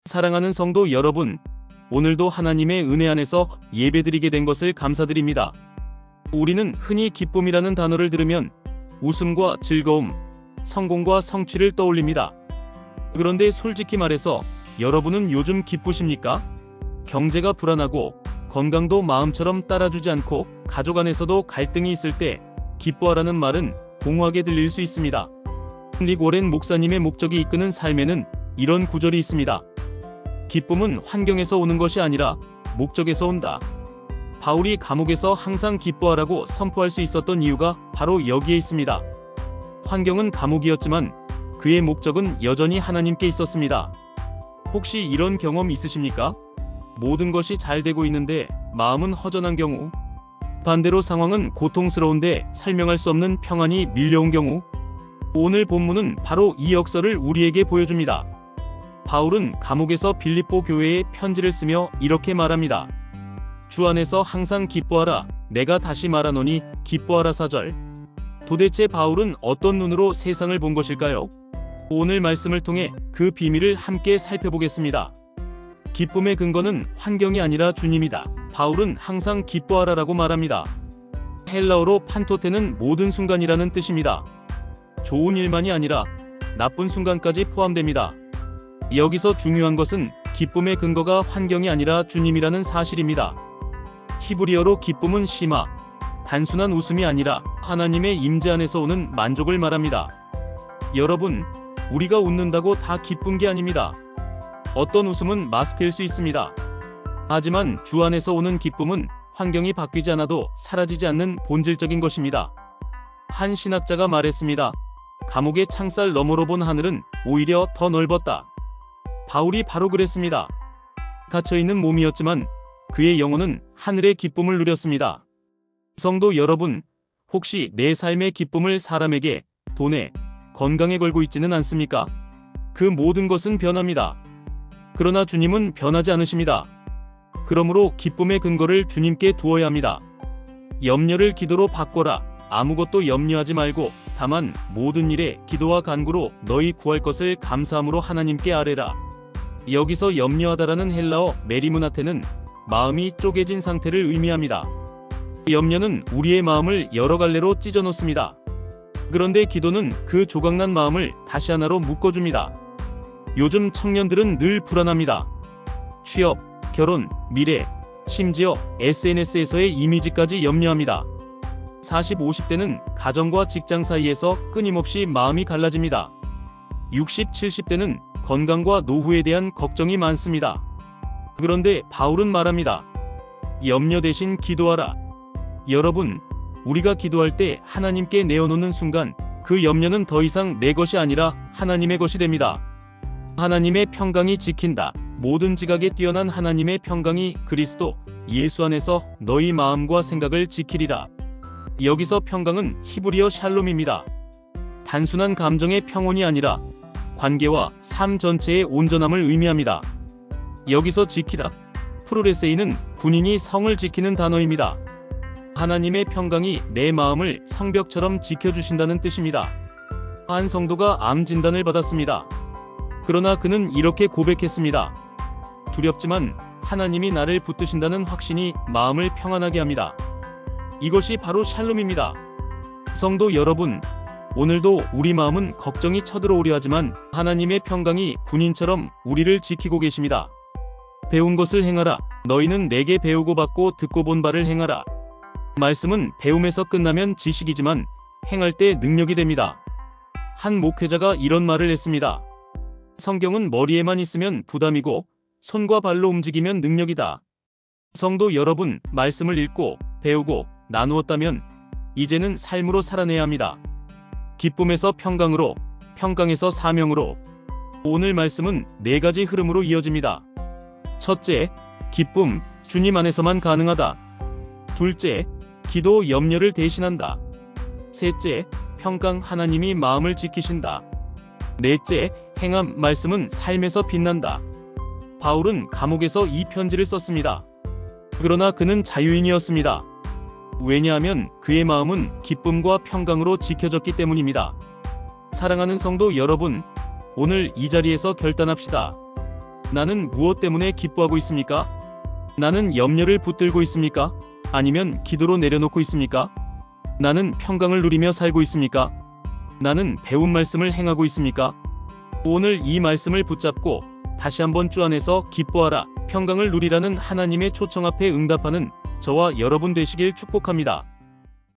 사랑하는 성도 여러분, 오늘도 하나님의 은혜 안에서 예배드리게 된 것을 감사드립니다. 우리는 흔히 기쁨이라는 단어를 들으면 웃음과 즐거움, 성공과 성취를 떠올립니다. 그런데 솔직히 말해서 여러분은 요즘 기쁘십니까? 경제가 불안하고 건강도 마음처럼 따라주지 않고 가족 안에서도 갈등이 있을 때 기뻐하라는 말은 공허하게 들릴 수 있습니다. 릭 워렌 목사님의 목적이 이끄는 삶에는 이런 구절이 있습니다. 기쁨은 환경에서 오는 것이 아니라 목적에서 온다. 바울이 감옥에서 항상 기뻐하라고 선포할 수 있었던 이유가 바로 여기에 있습니다. 환경은 감옥이었지만 그의 목적은 여전히 하나님께 있었습니다. 혹시 이런 경험 있으십니까? 모든 것이 잘 되고 있는데 마음은 허전한 경우, 반대로 상황은 고통스러운데 설명할 수 없는 평안이 밀려온 경우, 오늘 본문은 바로 이 역설을 우리에게 보여줍니다. 바울은 감옥에서 빌립보 교회에 편지를 쓰며 이렇게 말합니다. 주 안에서 항상 기뻐하라. 내가 다시 말하노니 기뻐하라. 4절. 도대체 바울은 어떤 눈으로 세상을 본 것일까요? 오늘 말씀을 통해 그 비밀을 함께 살펴보겠습니다. 기쁨의 근거는 환경이 아니라 주님이다. 바울은 항상 기뻐하라라고 말합니다. 헬라어로 판토테는 모든 순간이라는 뜻입니다. 좋은 일만이 아니라 나쁜 순간까지 포함됩니다. 여기서 중요한 것은 기쁨의 근거가 환경이 아니라 주님이라는 사실입니다. 히브리어로 기쁨은 시마, 단순한 웃음이 아니라 하나님의 임재 안에서 오는 만족을 말합니다. 여러분, 우리가 웃는다고 다 기쁜 게 아닙니다. 어떤 웃음은 마스크일 수 있습니다. 하지만 주 안에서 오는 기쁨은 환경이 바뀌지 않아도 사라지지 않는 본질적인 것입니다. 한 신학자가 말했습니다. 감옥의 창살 너머로 본 하늘은 오히려 더 넓었다. 바울이 바로 그랬습니다. 갇혀있는 몸이었지만 그의 영혼은 하늘의 기쁨을 누렸습니다. 성도 여러분, 혹시 내 삶의 기쁨을 사람에게, 돈에, 건강에 걸고 있지는 않습니까? 그 모든 것은 변합니다. 그러나 주님은 변하지 않으십니다. 그러므로 기쁨의 근거를 주님께 두어야 합니다. 염려를 기도로 바꿔라. 아무것도 염려하지 말고 다만 모든 일에 기도와 간구로 너희 구할 것을 감사함으로 하나님께 아뢰라. 여기서 염려하다라는 헬라어 메리무나테는 마음이 쪼개진 상태를 의미합니다. 염려는 우리의 마음을 여러 갈래로 찢어 놓습니다. 그런데 기도는 그 조각난 마음을 다시 하나로 묶어줍니다. 요즘 청년들은 늘 불안합니다. 취업, 결혼, 미래, 심지어 SNS에서의 이미지까지 염려합니다. 40, 50대는 가정과 직장 사이에서 끊임없이 마음이 갈라집니다. 60, 70대는 건강과 노후에 대한 걱정이 많습니다. 그런데 바울은 말합니다. 염려 대신 기도하라. 여러분, 우리가 기도할 때 하나님께 내어놓는 순간 그 염려는 더 이상 내 것이 아니라 하나님의 것이 됩니다. 하나님의 평강이 지킨다. 모든 지각에 뛰어난 하나님의 평강이 그리스도 예수 안에서 너희 마음과 생각을 지키리라. 여기서 평강은 히브리어 샬롬입니다. 단순한 감정의 평온이 아니라 관계와 삶 전체의 온전함을 의미합니다. 여기서 지키다, 프로레세이는 군인이 성을 지키는 단어입니다. 하나님의 평강이 내 마음을 성벽처럼 지켜주신다는 뜻입니다. 한 성도가 암 진단을 받았습니다. 그러나 그는 이렇게 고백했습니다. 두렵지만 하나님이 나를 붙드신다는 확신이 마음을 평안하게 합니다. 이것이 바로 샬롬입니다. 성도 여러분, 오늘도 우리 마음은 걱정이 쳐들어오려 하지만 하나님의 평강이 군인처럼 우리를 지키고 계십니다. 배운 것을 행하라. 너희는 내게 배우고 받고 듣고 본 바를 행하라. 말씀은 배움에서 끝나면 지식이지만 행할 때 능력이 됩니다. 한 목회자가 이런 말을 했습니다. 성경은 머리에만 있으면 부담이고 손과 발로 움직이면 능력이다. 성도 여러분, 말씀을 읽고 배우고 나누었다면 이제는 삶으로 살아내야 합니다. 기쁨에서 평강으로, 평강에서 사명으로. 오늘 말씀은 4가지 흐름으로 이어집니다. 첫째, 기쁨, 주님 안에서만 가능하다. 둘째, 기도, 염려를 대신한다. 셋째, 평강, 하나님이 마음을 지키신다. 넷째, 행함, 말씀은 삶에서 빛난다. 바울은 감옥에서 이 편지를 썼습니다. 그러나 그는 자유인이었습니다. 왜냐하면 그의 마음은 기쁨과 평강으로 지켜졌기 때문입니다. 사랑하는 성도 여러분, 오늘 이 자리에서 결단합시다. 나는 무엇 때문에 기뻐하고 있습니까? 나는 염려를 붙들고 있습니까? 아니면 기도로 내려놓고 있습니까? 나는 평강을 누리며 살고 있습니까? 나는 배운 말씀을 행하고 있습니까? 오늘 이 말씀을 붙잡고 다시 한번 주 안에서 기뻐하라, 평강을 누리라는 하나님의 초청 앞에 응답하는 저와 여러분 되시길 축복합니다.